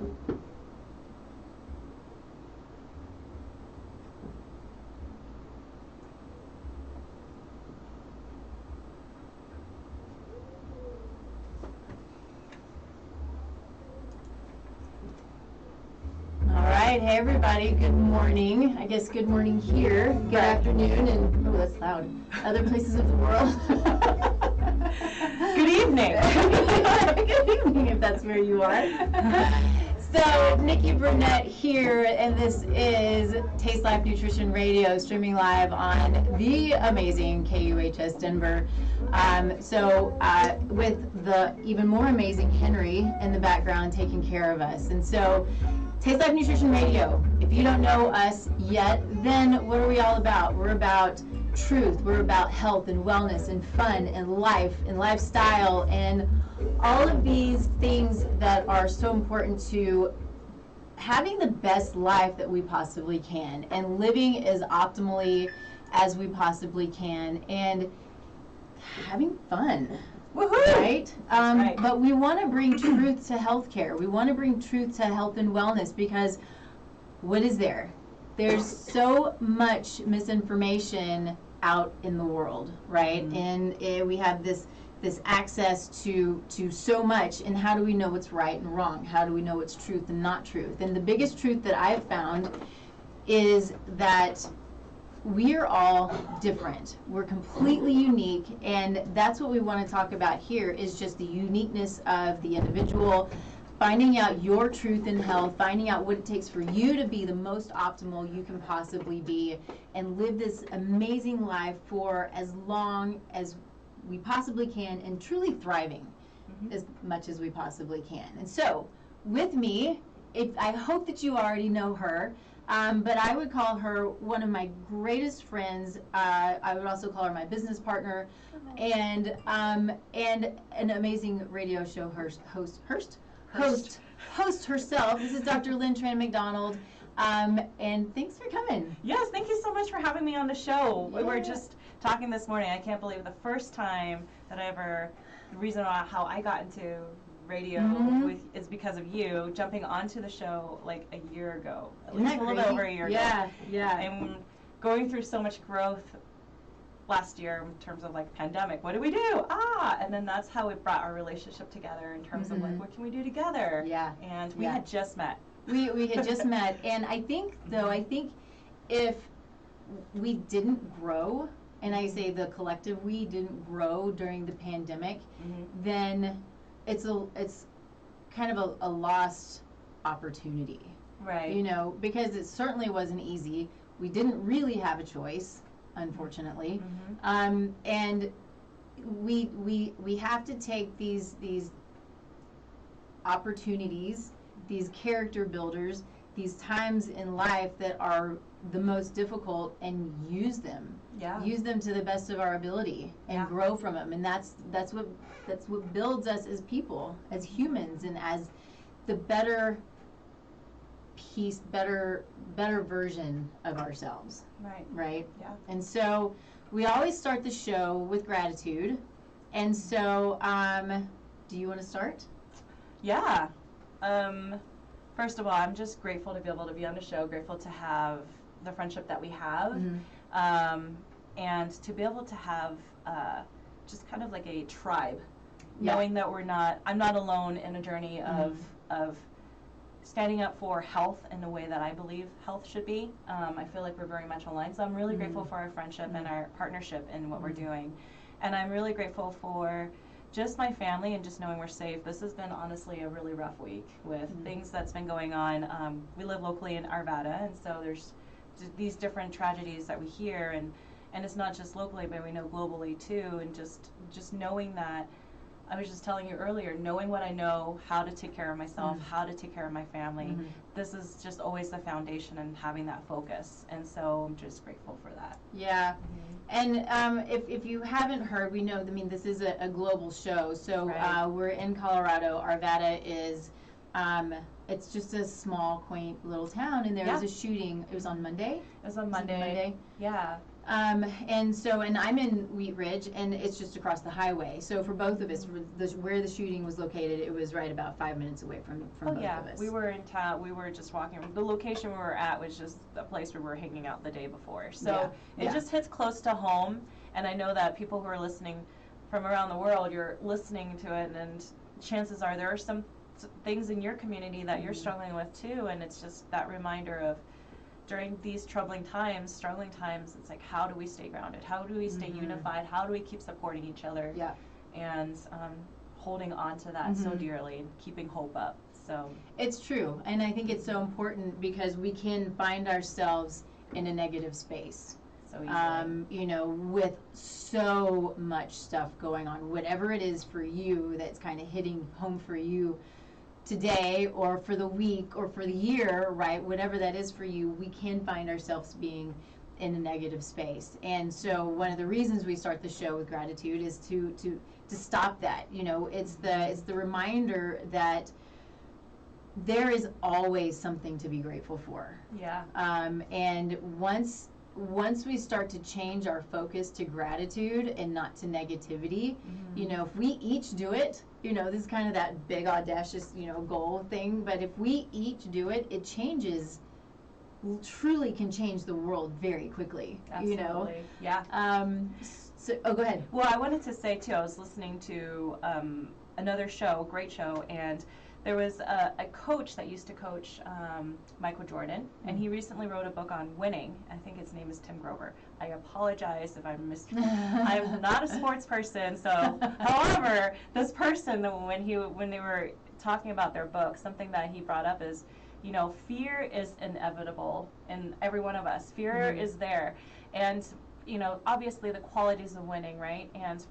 Hey everybody, good morning. I guess good morning here, good afternoon, and oh, that's loud. Other places of the world. Good evening. Good evening, if that's where you are. So, Nikki Burnett here, and this is Taste Life Nutrition Radio, streaming live on the amazing KUHS Denver. With the even more amazing Henry in the background taking care of us. And so, Taste Life Nutrition Radio. If you don't know us yet, then what are we all about? We're about truth. We're about health and wellness and fun and life and lifestyle and all of these things that are so important to having the best life that we possibly can and living as optimally as we possibly can and having fun. Woohoo! Right? Right. But we want to bring truth to healthcare. We want to bring truth to health and wellness because what is there? There's so much misinformation out in the world, right? Mm-hmm. And we have this access to so much, and how do we know what's right and wrong? How do we know what's truth and not truth? And the biggest truth that I've found is that we are all different. We're completely unique, and that's what we want to talk about here is just the uniqueness of the individual, finding out your truth in health, finding out what it takes for you to be the most optimal you can possibly be and live this amazing life for as long as we possibly can and truly thriving as much as we possibly can. And so, with me, I hope that you already know her, but I would call her one of my greatest friends. I would also call her my business partner, and an amazing radio show host herself. This is Dr. Lynn Tran McDonald, and thanks for coming. Yes, thank you so much for having me on the show. We were just talking this morning. I can't believe the first time that the reason how I got into radio is because of you jumping onto the show like a year ago, at least a little bit over a year ago. Yeah. And going through so much growth last year in terms of like pandemic. What do we do? And then that's how it brought our relationship together in terms of like, what can we do together? Yeah. And we had just met. We had just met, and I think if we didn't grow, and I say the collective we didn't grow during the pandemic, then it's kind of a lost opportunity. Right. You know, because it certainly wasn't easy. We didn't really have a choice, unfortunately. And we have to take these opportunities, these character builders, these times in life that are the most difficult and use them. Yeah. Use them to the best of our ability and grow from them. And that's what builds us as people, as humans, and as the better piece, better version of ourselves. Right? Yeah. And so we always start the show with gratitude. And so do you want to start? Yeah. First of all, I'm just grateful to be able to be on the show, grateful to have the friendship that we have, and to be able to have just kind of like a tribe, knowing that I'm not alone in a journey of standing up for health in the way that I believe health should be. I feel like we're very much aligned, so I'm really grateful for our friendship and our partnership in what we're doing. And I'm really grateful for just my family and just knowing we're safe. This has been honestly a really rough week with things that's been going on. We live locally in Arvada, and so there's these different tragedies that we hear, and it's not just locally, but we know globally too. And just knowing that, I was just telling you earlier, knowing what I know, how to take care of myself, how to take care of my family, this is just always the foundation and having that focus. And so I'm just grateful for that. Yeah. And if you haven't heard, we know, I mean, this is a global show. So we're in Colorado. Arvada is, it's just a small, quaint little town, and there was a shooting. It was on Monday? It was on Monday. Yeah. And I'm in Wheat Ridge, and it's just across the highway. So for both of us, where the shooting was located, it was right about 5 minutes away from both of us. We were in town. We were just walking. The location we were at was just the place we were hanging out the day before. So it just hits close to home. And I know that people who are listening from around the world, you're listening to it, and chances are there are some things in your community that you're struggling with too. And it's just that reminder of, during these struggling times, it's like, how do we stay grounded? How do we stay unified? How do we keep supporting each other? Yeah. And holding on to that so dearly, and keeping hope up. So it's true, and I think it's so important because we can find ourselves in a negative space. So easily. You know, with so much stuff going on, whatever it is for you that's kind of hitting home for you today or for the week or for the year, right? Whatever that is for you, we can find ourselves being in a negative space. And so one of the reasons we start the show with gratitude is to stop that. You know, it's the reminder that there is always something to be grateful for. Yeah. And once we start to change our focus to gratitude and not to negativity, you know, if we each do it, you know, this is kind of that big audacious, you know, goal thing, but if we each do it, it changes, truly can change the world very quickly. Absolutely. You know? Yeah. So, go ahead. Well, I wanted to say too, I was listening to another show, great show, and there was a coach that used to coach Michael Jordan, and he recently wrote a book on winning. I think his name is Tim Grover. I apologize if I'm I'm not a sports person, so however, this person, when they were talking about their book, something that he brought up is, you know, fear is inevitable in every one of us. Fear is there, and you know, obviously the qualities of winning, right? And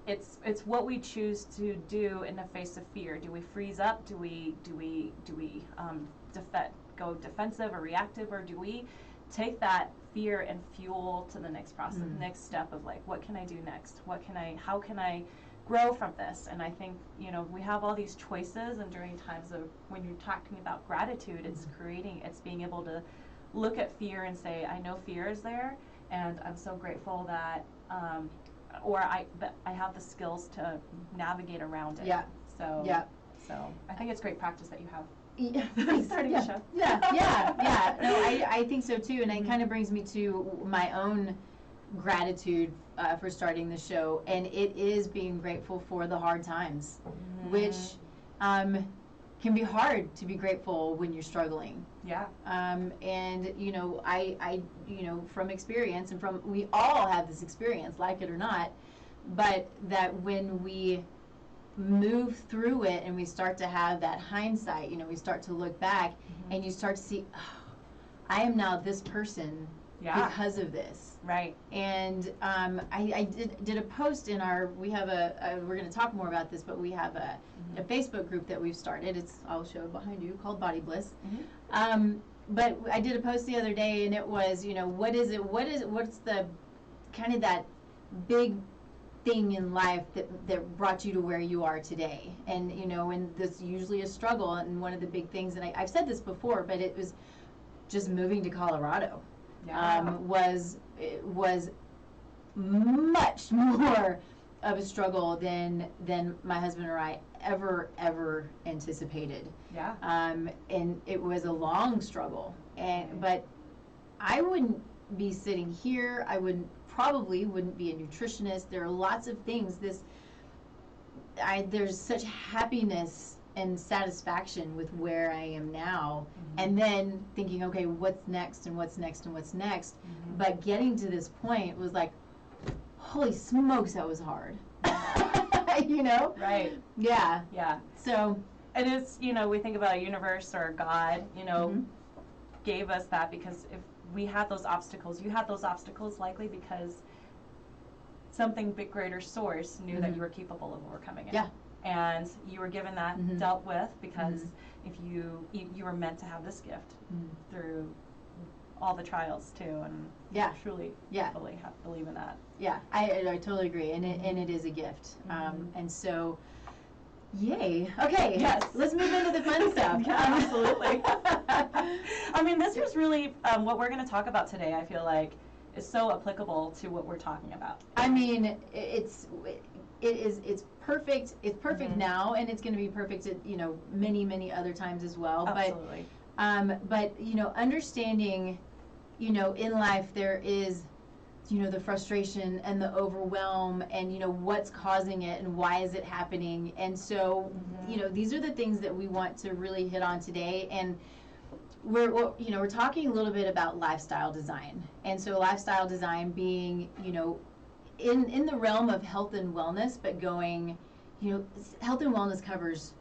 it's what we choose to do in the face of fear. Do we freeze up? Do we go defensive or reactive, or do we take that fear and fuel to the next process, next step of like, what can I do next? How can I grow from this? And I think, you know, we have all these choices, and during times of when you're talking about gratitude, it's being able to look at fear and say, I know fear is there, and I'm so grateful that I have the skills to navigate around it. Yeah. So I think it's great practice that you have. Yeah. Starting the show. Yeah. No, I think so too, and it kind of brings me to my own gratitude for starting the show, and it is being grateful for the hard times, which can be hard to be grateful when you're struggling. Yeah. And you know, I you know, from experience, and we all have this experience, like it or not, but that when we move through it and we start to have that hindsight, you know, we start to look back and you start to see, oh, I am now this person because of this. Right. And I did a post in our, we have we're going to talk more about this, but we have a Facebook group that we've started. I'll show it behind you, called Body Bliss. But I did a post the other day, and it was, you know, what's the kind of that big thing in life that brought you to where you are today? And, you know, and this usually a struggle, and one of the big things, and I've said this before, but it was just moving to Colorado. Was much more of a struggle than my husband or I ever anticipated. Yeah. And it was a long struggle, but I wouldn't be sitting here. I probably wouldn't be a nutritionist. There are lots of things. There's such happiness and satisfaction with where I am now, and then thinking, okay, what's next and what's next and what's next. But getting to this point was like, holy smokes, that was hard. You know? Right. Yeah. Yeah. So, and it's, you know, we think about universe or God, you know, gave us that because if we had those obstacles, you had those obstacles likely because something big, greater source knew that you were capable of overcoming it. Yeah. And you were given that, dealt with, because if you were meant to have this gift through all the trials too, and truly believe in that. Yeah, I totally agree, and it is a gift, and so. Yay. Okay. Yes. Let's move into the fun stuff. Absolutely. I mean, this was really what we're going to talk about today. I feel like so applicable to what we're talking about. I mean, it's perfect. It's perfect now, and it's going to be perfect at, many other times as well. Absolutely. But understanding, in life there is, the frustration and the overwhelm, and what's causing it and why is it happening. And so, these are the things that we want to really hit on today. And we're talking a little bit about lifestyle design. And so lifestyle design being, in the realm of health and wellness, but going, health and wellness covers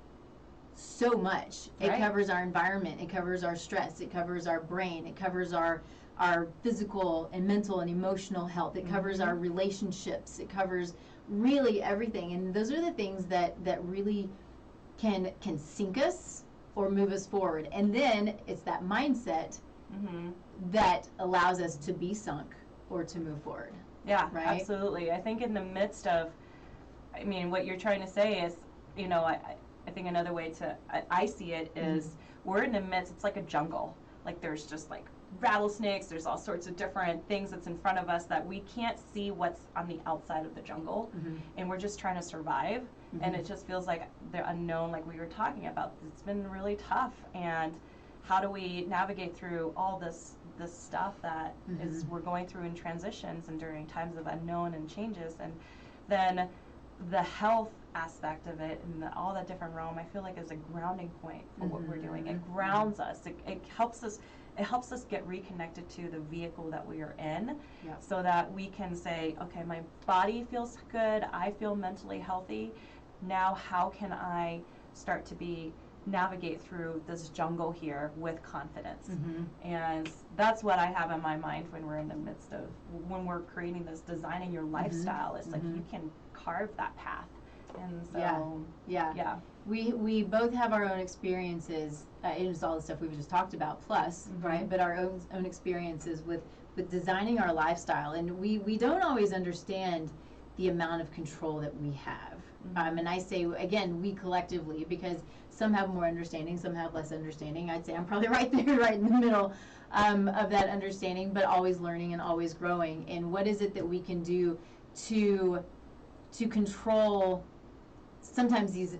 so much. It covers our environment, it covers our stress, it covers our brain, it covers our physical and mental and emotional health, it covers our relationships, it covers really everything. And those are the things that really can sink us or move us forward. And then it's that mindset that allows us to be sunk or to move forward. Yeah, right? Absolutely. I think in the midst of, what you're trying to say is, I think another way I see it is we're in the midst, it's like a jungle. Like there's just like rattlesnakes, there's all sorts of different things that's in front of us that we can't see what's on the outside of the jungle. And we're just trying to survive. And it just feels like the unknown, like we were talking about. It's been really tough. And how do we navigate through all this stuff that is we're going through in transitions and during times of unknown and changes? And then the health aspect of it and all that different realm, I feel like is a grounding point for what we're doing. It grounds us. It helps us. It helps us get reconnected to the vehicle that we are in, so that we can say, okay, my body feels good. I feel mentally healthy. Now, how can I start to navigate through this jungle here with confidence? And that's what I have in my mind when we're in the midst of, when we're creating this, designing your lifestyle. It's like you can carve that path. And so, yeah. We both have our own experiences. It was all the stuff we've just talked about, plus, right? But our own experiences with designing our lifestyle, and we don't always understand the amount of control that we have. And I say, again, we collectively, because some have more understanding, some have less understanding. I'd say I'm probably right there, right in the middle of that understanding, but always learning and always growing. And what is it that we can do to control sometimes these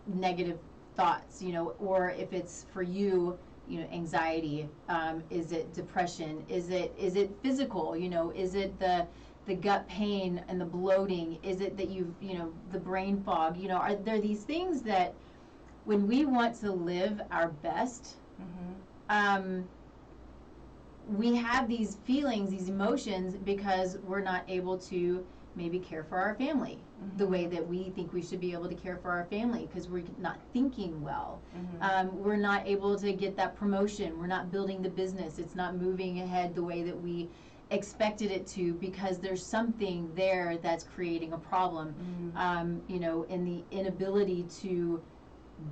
negative thoughts, or if it's for you, anxiety, is it depression, is it physical, is it the gut pain and the bloating, is it that the brain fog, are there these things that when we want to live our best, we have these feelings, these emotions, because we're not able to maybe care for our family the way that we think we should be able to care for our family, because we're not thinking well. We're not able to get that promotion. We're not building the business. It's not moving ahead the way that we expected it to, because there's something there that's creating a problem, in the inability to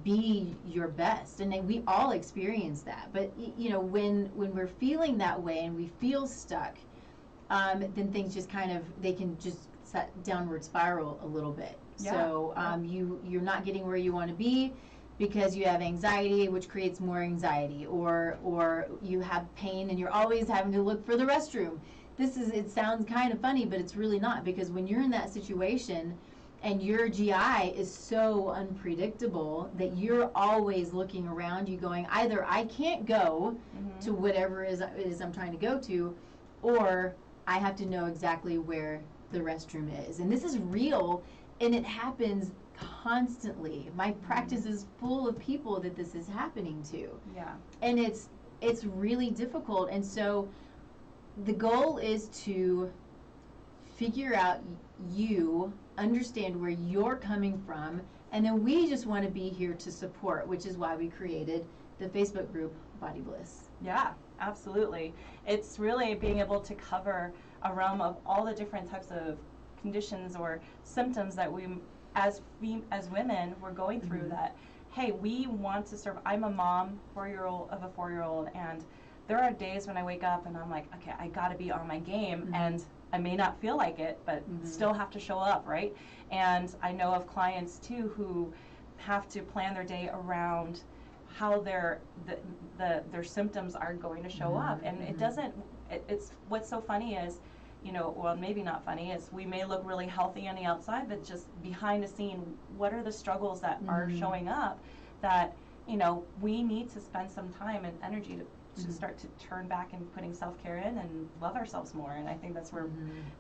be your best. And then we all experience that. But when we're feeling that way and we feel stuck, then things just they can just set downward spiral a little bit. So you're not getting where you want to be because you have anxiety, which creates more anxiety, or you have pain and you're always having to look for the restroom. It sounds kind of funny, but it's really not, because when you're in that situation and your GI is so unpredictable that you're always looking around you going, either I can't go to whatever it is I'm trying to go to, or I have to know exactly where the restroom is. And this is real, and it happens constantly. My practice is full of people that this is happening to. And it's really difficult. And so the goal is to figure out understand where you're coming from, and then we just want to be here to support, which is why we created the Facebook group Body Bliss. Yeah, absolutely. It's really being able to cover a realm of all the different types of conditions or symptoms that we as women we're going through, that hey, we want to serve. I'm a mom of a 4-year-old, and there are days when I wake up and I'm like, okay, I got to be on my game, and I may not feel like it, but still have to show up, right? And I know of clients too who have to plan their day around how their symptoms are going to show up. And it doesn't, it's what's so funny is, you know, well, maybe not funny, is we may look really healthy on the outside, but just behind the scene, what are the struggles that are showing up that, you know, we need to spend some time and energy to start to turn back and putting self-care in and love ourselves more. And I think that's where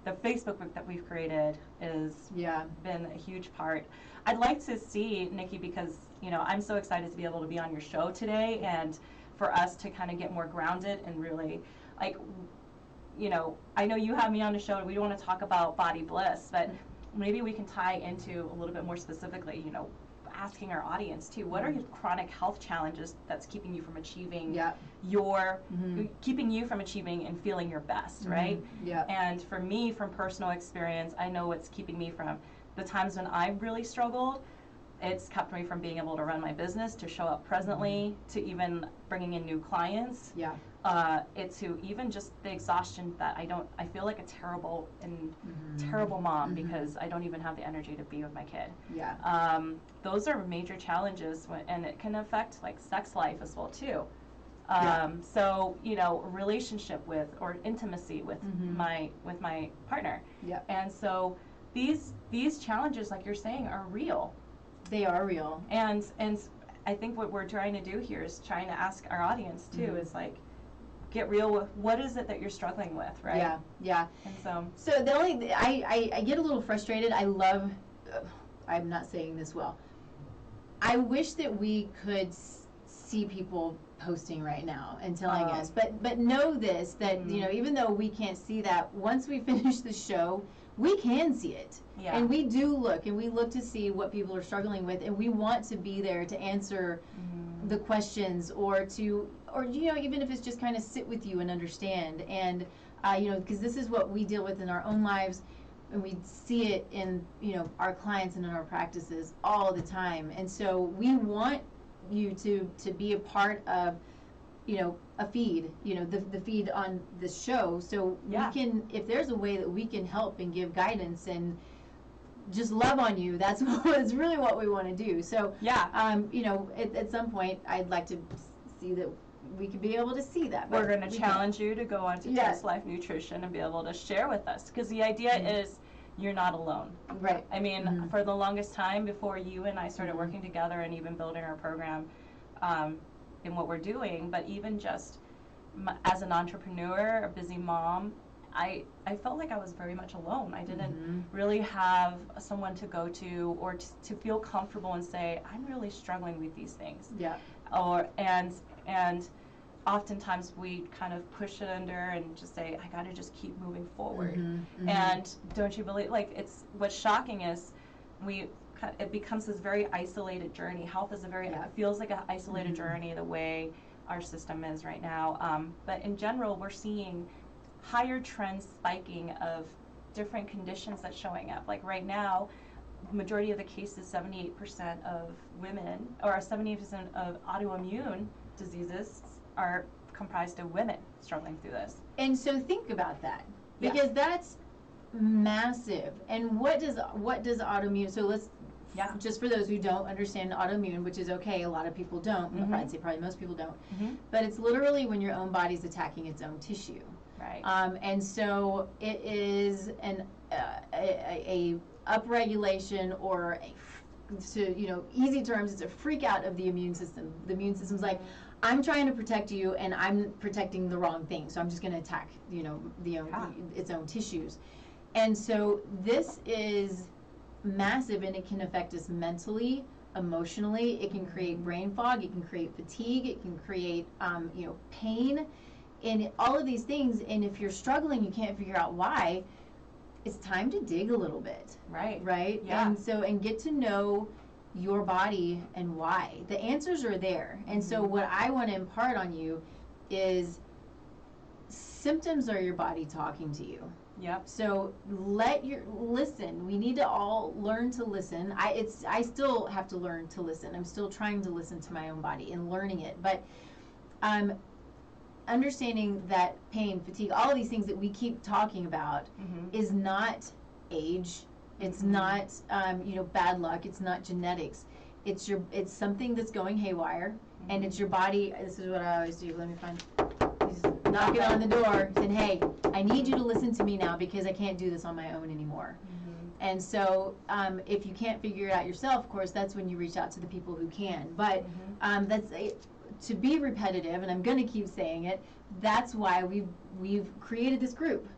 the Facebook group that we've created is been a huge part. I'd like to see, Nikki, because, you know, I'm so excited to be able to be on your show today and for us to kind of get more grounded and really, like, you know, I know you have me on the show and we don't want to talk about body bliss, but maybe we can tie into a little bit more specifically, you know, asking our audience too, what are your chronic health challenges that's keeping you from achieving your, keeping you from achieving and feeling your best, right? And for me, from personal experience, I know what's keeping me from the times when I really struggled. It's kept me from being able to run my business, to show up presently, to even bringing in new clients. It's to even just the exhaustion that I feel like a terrible mom because I don't even have the energy to be with my kid. Those are major challenges, and it can affect like sex life as well too. So, you know, relationship with or intimacy with my partner. And so these challenges, like you're saying, are real. They are real. And I think what we're trying to do here is trying to ask our audience too, is like, get real with what is it that you're struggling with, right? And so the only, I get a little frustrated. I love, I'm not saying this well. I wish that we could see people posting right now and telling us, but know this, that, you know, even though we can't see that, once we finish the show, we can see it. And we do look, and we look to see what people are struggling with, and we want to be there to answer the questions, or you know, even if it's just kind of sit with you and understand. And you know, because this is what we deal with in our own lives, and we see it in, you know, our clients and in our practices all the time. And so we want you to be a part of, you know, a feed, you know, the feed on this show, so we can, if there's a way that we can help and give guidance and just love on you, that's really what we want to do. So you know, at some point I'd like to see that we could be able to see that. We're going to challenge you to go on to Just Life Nutrition and be able to share with us, because the idea is you're not alone. I mean, for the longest time before you and I started working together and even building our program in what we're doing, but even just as an entrepreneur, a busy mom, I felt like I was very much alone. I didn't really have someone to go to or to feel comfortable and say, I'm really struggling with these things. And oftentimes we kind of push it under and just say, I gotta just keep moving forward. And don't you believe, like, it's, what's shocking is it becomes this very isolated journey. Health is it feels like an isolated journey the way our system is right now. But in general, we're seeing higher trends spiking of different conditions that's showing up. Like right now, majority of the cases, 78% of women, or 78% of autoimmune diseases are comprised of women struggling through this. And so think about that, because that's massive. And what does autoimmune, so let's, just for those who don't understand autoimmune, which is okay, a lot of people don't, I'd say probably most people don't, but it's literally when your own body's attacking its own tissue. And so it is a upregulation, or to, you know, easy terms, it's a freak out of the immune system. The immune system's like, I'm trying to protect you, and I'm protecting the wrong thing, so I'm just going to attack, you know, its own tissues. And so this is massive, and it can affect us mentally, emotionally. It can create brain fog. It can create fatigue. It can create, you know, pain, and all of these things. And if you're struggling, you can't figure out why, it's time to dig a little bit. And so, and get to know your body and why. The answers are there. And so what I want to impart on you is symptoms are your body talking to you. So listen. We need to all learn to listen. I still have to learn to listen. I'm still trying to listen to my own body and learning it. But understanding that pain, fatigue, all of these things that we keep talking about is not age. It's not, you know, bad luck. It's not genetics. it's something that's going haywire, and it's your body. This is what I always do. Let me find. He's knocking on the door, saying, "Hey, I need you to listen to me now because I can't do this on my own anymore." And so, if you can't figure it out yourself, of course, that's when you reach out to the people who can. But to be repetitive, and I'm going to keep saying it. That's why we've created this group,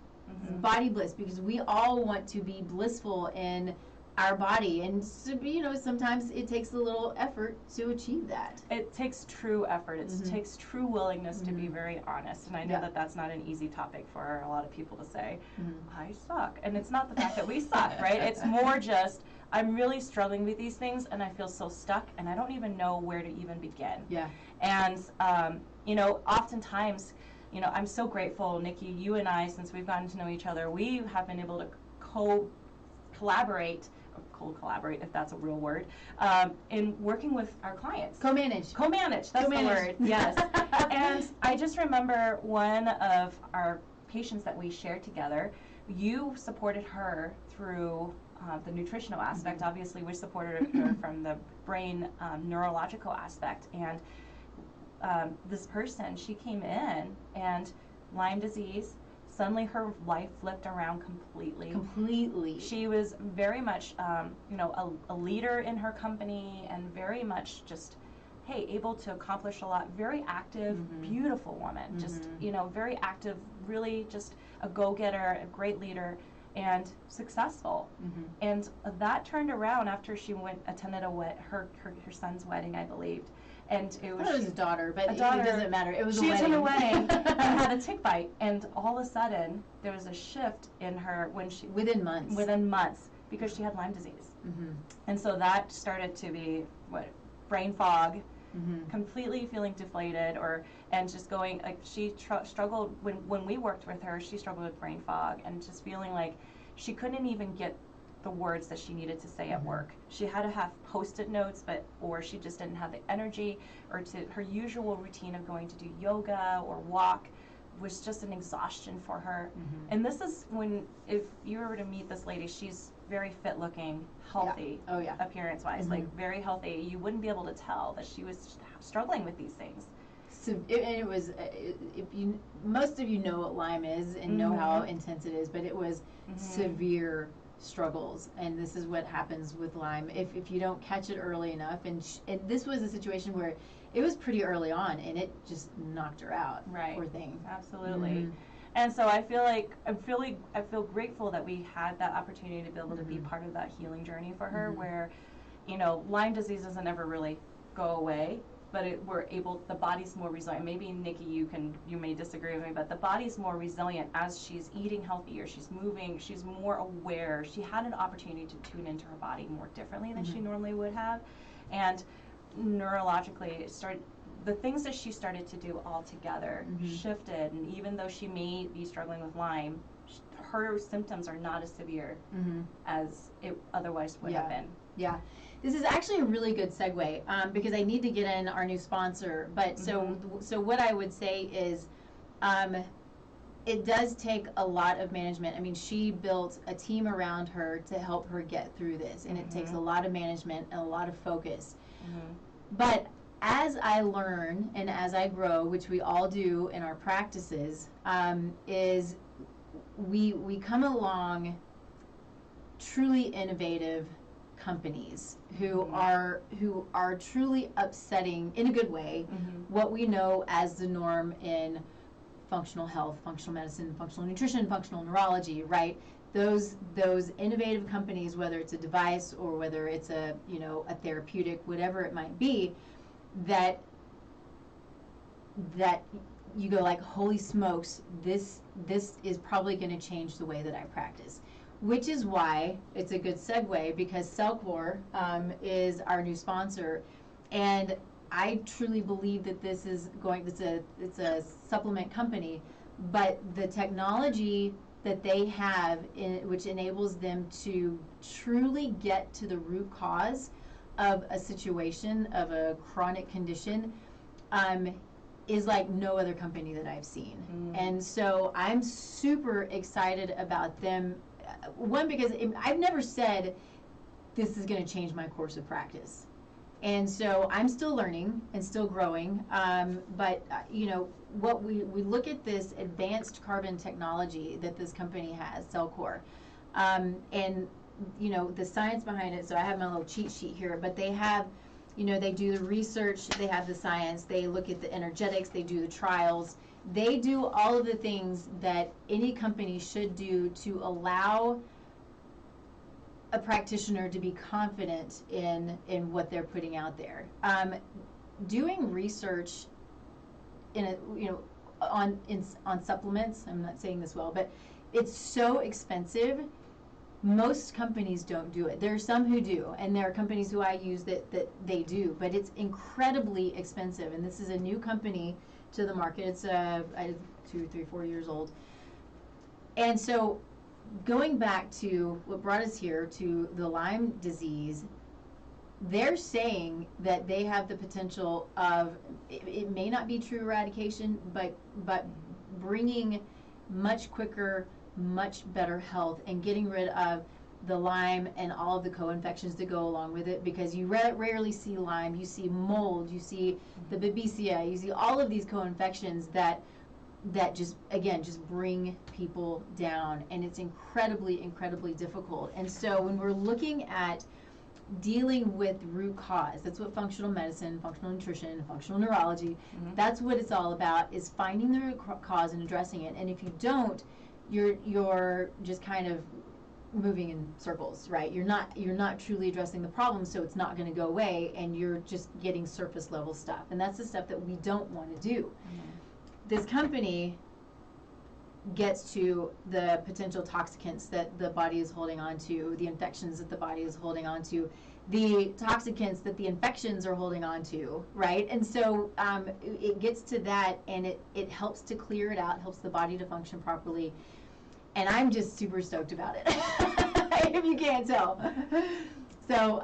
Body Bliss, because we all want to be blissful in our body, and so, sometimes it takes a little effort to achieve that. It takes true effort. It takes true willingness to be very honest. And I know that that's not an easy topic for a lot of people to say, I suck. And it's not the fact that we suck, right? It's more just, I'm really struggling with these things, and I feel so stuck, and I don't even know where to even begin. Yeah. And, oftentimes, I'm so grateful, Nikki, you and I, since we've gotten to know each other, we have been able to collaborate, if that's a real word, in working with our clients. Co-manage, that's the word, yes. And I just remember one of our patients that we shared together, you supported her through the nutritional aspect. Obviously, we supported her from the brain neurological aspect. And this person, she came in, and Lyme disease, suddenly her life flipped around completely. She was very much, a leader in her company, and very much just, able to accomplish a lot. Very active, beautiful woman. Just, very active, really just a go-getter, a great leader, and successful. And that turned around after she attended her son's wedding, I believe. And it was his daughter, but it doesn't matter. It was a wedding. She attended a wedding and had a tick bite, and all of a sudden there was a shift in her within months because she had Lyme disease. And so that started to be brain fog, completely feeling deflated, and just going she struggled when we worked with her. She struggled with brain fog and just feeling like she couldn't even get the words that she needed to say at work. She had to have post-it notes, or she just didn't have the energy, or her usual routine of going to do yoga or walk was just an exhaustion for her. And this is if you were to meet this lady, she's very fit looking, healthy, appearance wise, like very healthy. You wouldn't be able to tell that she was struggling with these things. So it was, most of you know what Lyme is and know how intense it is, but it was severe struggles, and this is what happens with Lyme if you don't catch it early enough. And this was a situation where it was pretty early on, and it just knocked her out. Right. Poor thing. Absolutely. And so I feel grateful that we had that opportunity to be able to be part of that healing journey for her, where Lyme disease doesn't ever really go away, but the body's more resilient. Maybe Nikki, you may disagree with me, but the body's more resilient as she's eating healthier, she's moving, she's more aware. She had an opportunity to tune into her body more differently than she normally would have. And neurologically, the things that she started to do all together shifted, and even though she may be struggling with Lyme, her symptoms are not as severe as it otherwise would have been. Yeah. This is actually a really good segue because I need to get in our new sponsor. But so what I would say is it does take a lot of management. I mean, she built a team around her to help her get through this, and it takes a lot of management and a lot of focus. But as I learn and as I grow, which we all do in our practices, is we come along truly innovative companies who are truly upsetting in a good way what we know as the norm in functional health, functional medicine, functional nutrition, functional neurology, right? Those innovative companies, whether it's a device or whether it's a therapeutic, whatever it might be, that you go like, holy smokes, this is probably going to change the way that I practice. Which is why it's a good segue, because Cellcore is our new sponsor, and I truly believe that this is it's a supplement company, but the technology that they have, which enables them to truly get to the root cause of a situation, of a chronic condition, is like no other company that I've seen. And so I'm super excited about them. One, because I've never said this is going to change my course of practice. And so I'm still learning and still growing, but you know, what we look at this advanced carbon technology that this company has, Cellcore, and you know, the science behind it. So I have my little cheat sheet here, but they have, you know, they do the research, they have the science, they look at the energetics, they do the trials, they do all of the things that any company should do to allow a practitioner to be confident in what they're putting out there. Doing research in a, you know, on supplements, I'm not saying this well, but it's so expensive. Most companies don't do it. There are some who do, and there are companies who I use that they do, but it's incredibly expensive. And this is a new company to the market. It's 2, 3, 4 years old. And so going back to what brought us here, to the Lyme disease, they're saying that they have the potential of, it may not be true eradication, but bringing much quicker, much better health and getting rid of the Lyme and all of the co-infections that go along with it, because you rarely see Lyme. You see mold, you see the Babesia, you see all of these co-infections that just, again, just bring people down, and it's incredibly difficult. And so when we're looking at dealing with root cause, that's what functional medicine, functional nutrition, functional neurology, that's what it's all about, is finding the root cause and addressing it. And if you don't, you're just kind of moving in circles, right? You're not truly addressing the problem, so it's not going to go away, and you're just getting surface level stuff, and that's the stuff that we don't want to do. This company gets to the potential toxicants that the body is holding on to, the infections that the body is holding on to, the toxicants that the infections are holding on to, right? And so it gets to that, and it helps to clear it out, helps the body to function properly. And I'm just super stoked about it, if you can't tell. So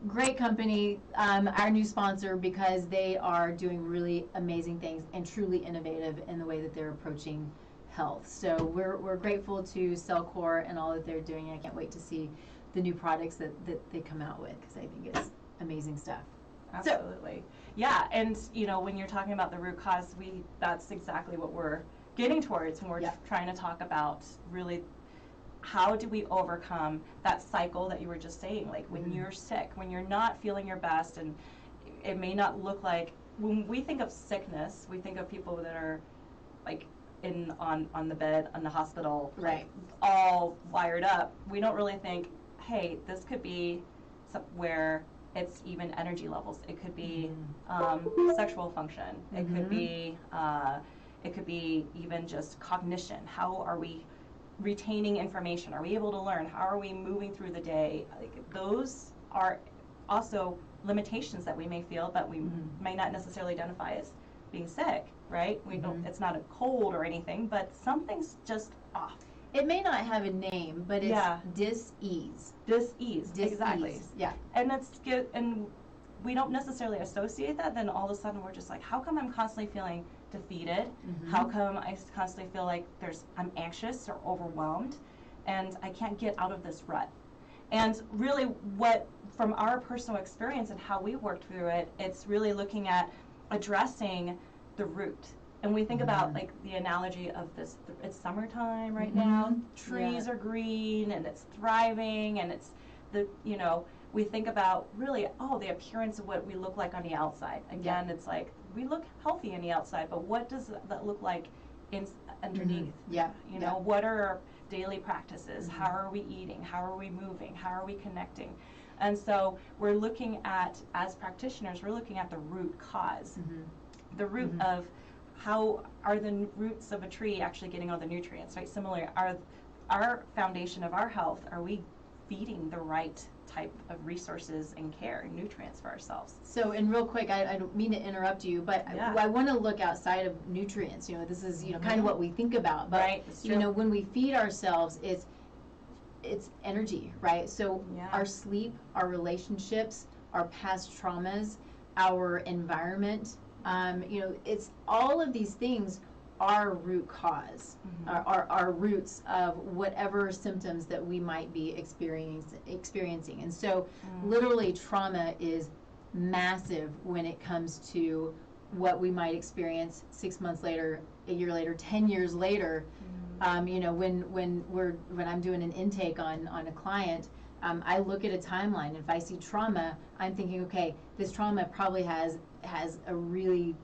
great company, our new sponsor, because they are doing really amazing things and truly innovative in the way that they're approaching health. So we're grateful to Cellcore and all that they're doing. I can't wait to see the new products that they come out with, because I think it's amazing stuff. Absolutely. Yeah, and you know, when you're talking about the root cause, that's exactly what we're getting towards when we're trying to talk about really how do we overcome that cycle that you were just saying, like when you're sick, when you're not feeling your best, and it may not look like, when we think of sickness, we think of people that are like on the bed in the hospital, right, all wired up. We don't really think, hey, this could be where it's even energy levels. It could be sexual function. It could be even just cognition. How are we retaining information? Are we able to learn? How are we moving through the day? Like, those are also limitations that we may feel, but we may not necessarily identify as being sick, right? We don't. It's not a cold or anything, but something's just off. It may not have a name, but it's dis-ease. Dis-ease, exactly. Yeah. And that's good. And we don't necessarily associate that. Then all of a sudden we're just like, how come I'm constantly feeling defeated? How come I constantly feel like I'm anxious or overwhelmed, and I can't get out of this rut? And really, what, from our personal experience and how we worked through it, it's really looking at addressing the root. And we think about, like, the analogy of this, it's summertime right now, trees are green and it's thriving, and it's we think about really, the appearance of what we look like on the outside. Again, it's like, we look healthy on the outside, but what does that look like underneath? What are our daily practices? How are we eating? How are we moving? How are we connecting? And so we're looking at, as practitioners, we're looking at the root cause, the root of how are the roots of a tree actually getting all the nutrients, right? Similarly, our foundation of our health, are we feeding the right type of resources and care and nutrients for ourselves? So, and real quick, I don't mean to interrupt you, but I want to look outside of nutrients. This is, kind of what we think about, but when we feed ourselves, it's energy, right? So our sleep, our relationships, our past traumas, our environment, it's all of these things are root cause, are roots of whatever symptoms that we might be experiencing. And so literally trauma is massive when it comes to what we might experience 6 months later, a year later, 10 years later. You know, when I'm doing an intake on a client, I look at a timeline, and if I see trauma, I'm thinking, okay, this trauma probably has a really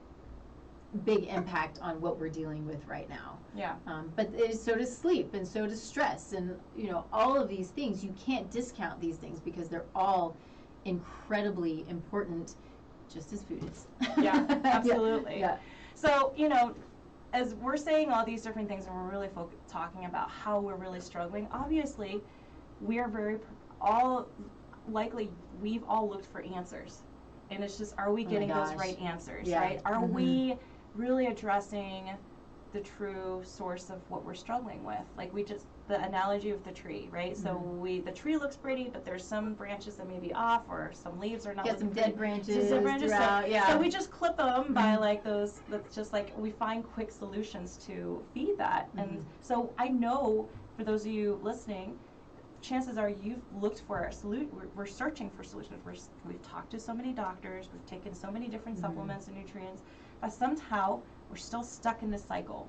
big impact on what we're dealing with right now. Yeah. But so does sleep, and so does stress, and you know, all of these things. You can't discount these things because they're all incredibly important, just as food is. Yeah, absolutely. Yeah. So, you know, as we're saying all these different things, and we're really talking about how we're really struggling, obviously, we are we've all looked for answers. And it's just, are we getting those right answers, right? Are we really addressing the true source of what we're struggling with? Like the analogy of the tree, right? So the tree looks pretty, but there's some branches that may be off, or some leaves are not. Get some dead branches. Throughout, so we just clip them by like those. That's just like, we find quick solutions to feed that. And so I know, for those of you listening, chances are you've looked for a solution. We're searching for solutions. We've talked to so many doctors. We've taken so many different supplements and nutrients, but somehow we're still stuck in this cycle.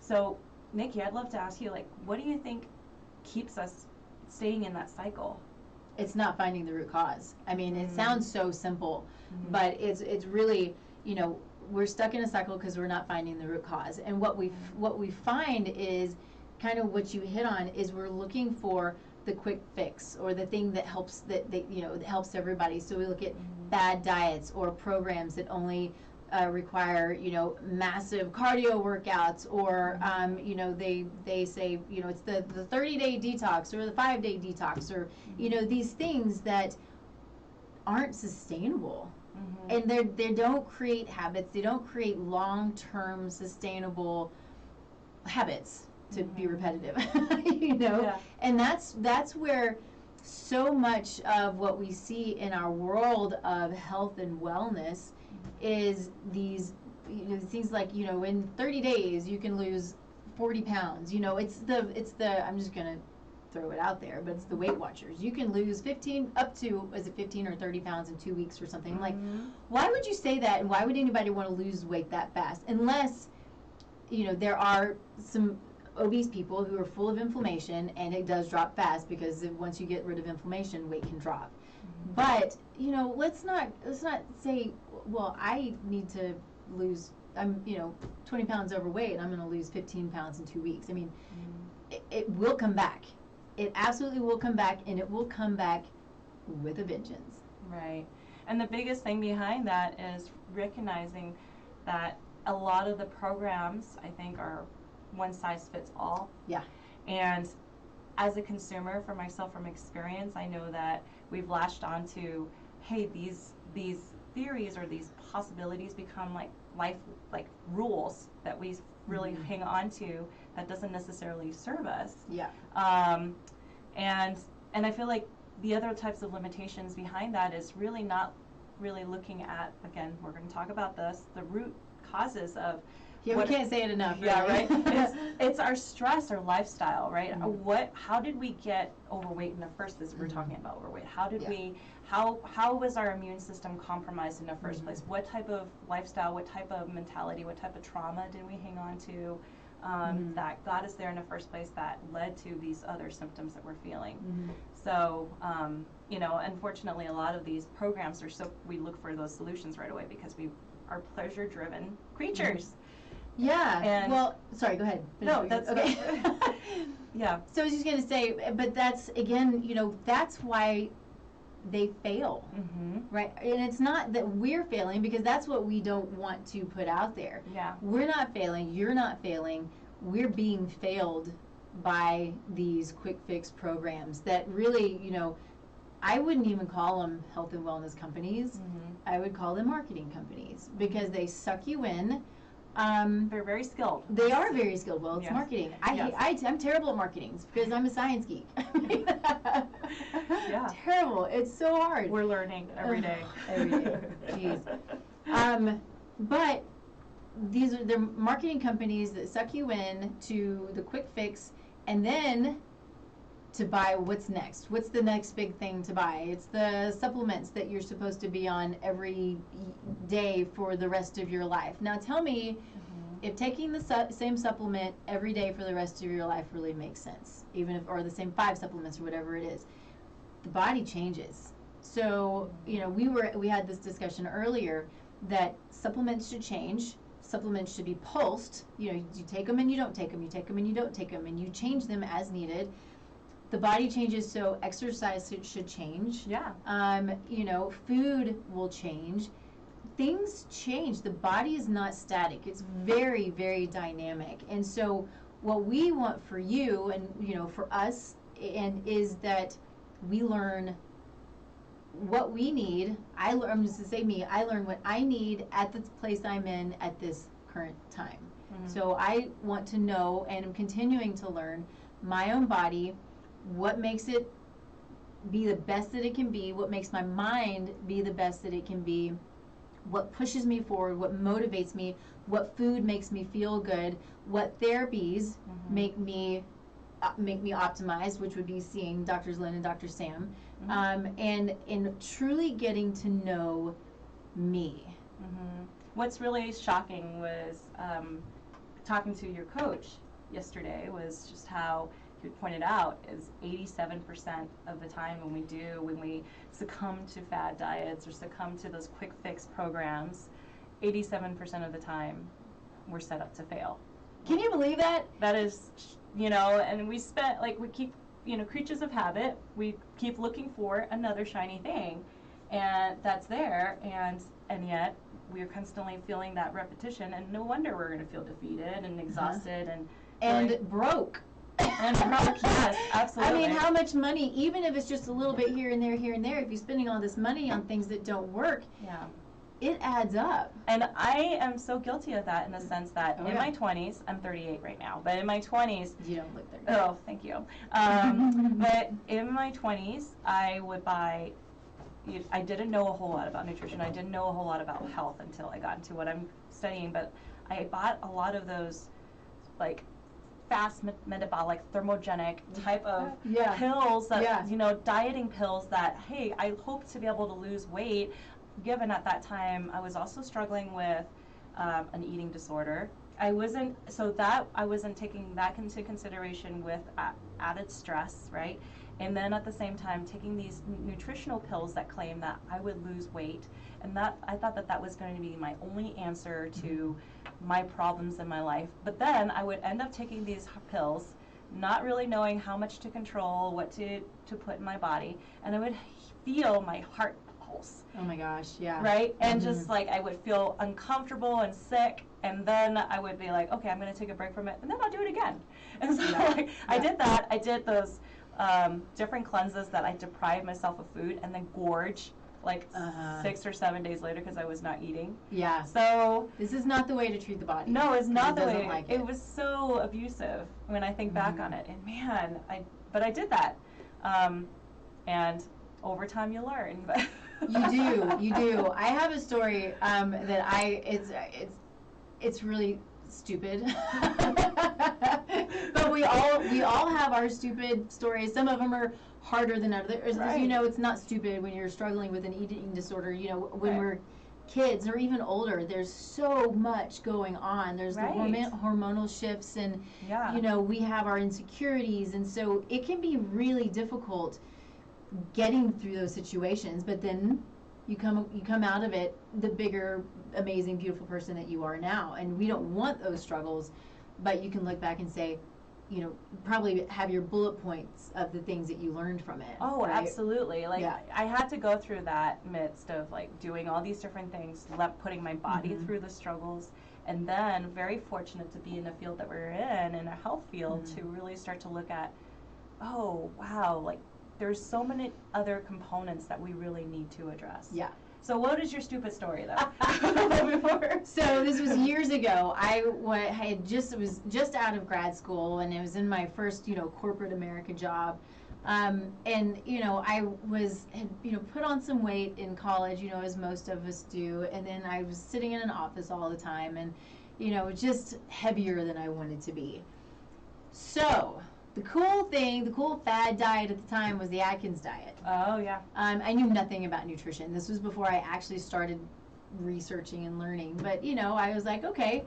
So, Nikki, I'd love to ask you, like, what do you think keeps us staying in that cycle? It's not finding the root cause. I mean, it sounds so simple, but it's really, you know, we're stuck in a cycle because we're not finding the root cause. And what we find is kind of what you hit on, is we're looking for the quick fix, or the thing that helps that you know, that helps everybody. So we look at bad diets or programs that only require, you know, massive cardio workouts, or you know, they say, you know, it's the 30-day detox or the 5-day detox, or you know, these things that aren't sustainable. And they don't create habits. They don't create long-term sustainable habits, to be repetitive. You know, and that's where so much of what we see in our world of health and wellness is these, you know, things like, you know, in 30 days you can lose 40 pounds. You know, it's the I'm just gonna throw it out there, but it's the Weight Watchers. You can lose 15 up to, is it 15 or 30 pounds in 2 weeks or something. I'm like, why would you say that, and why would anybody want to lose weight that fast? Unless, you know, there are some obese people who are full of inflammation, and it does drop fast, because once you get rid of inflammation, weight can drop. But, you know, let's not say, well, I need to lose, I'm, you know, 20 pounds overweight, and I'm going to lose 15 pounds in 2 weeks. I mean, it will come back. It absolutely will come back, and it will come back with a vengeance. Right. And the biggest thing behind that is recognizing that a lot of the programs, I think, are one size fits all. Yeah. And as a consumer, for myself, from experience, I know that we've latched onto, hey, these theories or these possibilities become like life, like rules that we really hang on to, that doesn't necessarily serve us. Yeah. And I feel like the other types of limitations behind that is really not really looking at, again, we're going to talk about this, the root causes of. Yeah, we can't say it enough. Yeah, right. It's our stress, our lifestyle, right? How did we get overweight in the first place? We're talking about overweight. How did we? How was our immune system compromised in the first place? What type of lifestyle? What type of mentality? What type of trauma did we hang on to that got us there in the first place? That led to these other symptoms that we're feeling. So, you know, unfortunately, a lot of these programs are we look for those solutions right away because we are pleasure-driven creatures. Yeah. And well, sorry, go ahead. No, that's okay. Yeah. So I was just going to say, but that's, again, you know, that's why they fail, right? And it's not that we're failing, because that's what we don't want to put out there. Yeah. We're not failing. You're not failing. We're being failed by these quick fix programs that really, you know, I wouldn't even call them health and wellness companies. I would call them marketing companies, because they suck you in. They're very skilled. They are very skilled. Well, it's marketing. Yes. I'm terrible at marketing because I'm a science geek. Yeah. Terrible. It's so hard. We're learning every day. Every day. Jeez. But they're marketing companies that suck you in to the quick fix, and then to buy what's next. What's the next big thing to buy? It's the supplements that you're supposed to be on every day for the rest of your life. Now tell me if taking the same supplement every day for the rest of your life really makes sense, even if, or the same 5 supplements or whatever it is. The body changes. So, you know, we had this discussion earlier that supplements should change. Supplements should be pulsed. You know, you take them and you don't take them. You take them and you don't take them, and you change them as needed. The body changes, so exercise should change. Yeah. You know, food will change. Things change. The body is not static. It's very, very dynamic. And so what we want for you and, you know, for us, and is that we learn what we need. I'm just to say me, I learn what I need at the place I'm in at this current time. So I want to know, and I'm continuing to learn my own body, what makes it be the best that it can be, what makes my mind be the best that it can be, what pushes me forward, what motivates me, what food makes me feel good, what therapies make me optimized, which would be seeing Drs. Lynn and Dr. Sam, and in truly getting to know me. What's really shocking was talking to your coach yesterday was just how you pointed out is 87% of the time when we succumb to fad diets or succumb to those quick fix programs, 87% of the time we're set up to fail. Can you believe that? That is, you know, and we keep, you know, creatures of habit, we keep looking for another shiny thing, and that's there, and yet we're constantly feeling that repetition, and no wonder we're going to feel defeated and exhausted and broke. And broke, yes, absolutely. I mean, how much money, even if it's just a little bit here and there, if you're spending all this money on things that don't work, it adds up. And I am so guilty of that in the sense that in my 20s, I'm 38 right now, but in my 20s... You don't look 38. Oh, thank you. But in my 20s, I would buy... I didn't know a whole lot about nutrition. I didn't know a whole lot about health until I got into what I'm studying, but I bought a lot of those, like, fast metabolic, thermogenic type of pills that, you know, dieting pills that, hey, I hope to be able to lose weight, given at that time I was also struggling with an eating disorder. I wasn't taking that into consideration with added stress, right? And then at the same time taking these nutritional pills that claim that I would lose weight, and that I thought that was going to be my only answer to my problems in my life. But then I would end up taking these pills, not really knowing how much to control, what to put in my body, and I would feel my heart pulse. Oh my gosh, yeah. Right? And just like I would feel uncomfortable and sick, and then I would be like, okay, I'm going to take a break from it, and then I'll do it again. And so I did that. I did those different cleanses that I deprived myself of food and then gorge like 6 or 7 days later because I was not eating. Yeah. So this is not the way to treat the body. No, it's not the way. Like it was so abusive when I think back on it. And man, but I did that. And over time you learn. You do. I have a story that it's really stupid. But we all have our stupid stories. Some of them are harder than others. Right. You know, it's not stupid when you're struggling with an eating disorder. You know, when we're kids or even older, there's so much going on. There's the hormonal shifts, and you know, we have our insecurities, and so it can be really difficult getting through those situations. But then you come out of it the bigger, amazing, beautiful person that you are now. And we don't want those struggles, but you can look back and say, you know, probably have your bullet points of the things that you learned from it. Oh, right? Absolutely. Like I had to go through that midst of like doing all these different things, putting my body through the struggles, and then very fortunate to be in the field that we're in a health field, to really start to look at, oh wow, like there's so many other components that we really need to address. Yeah. So what is your stupid story though? So this was years ago. I was just out of grad school, and it was in my first, you know, corporate America job. And you know, I had you know, put on some weight in college, you know, as most of us do, and then I was sitting in an office all the time, and you know, just heavier than I wanted to be. So the cool fad diet at the time was the Atkins diet. Oh, yeah. I knew nothing about nutrition. This was before I actually started researching and learning. But, you know, I was like, okay,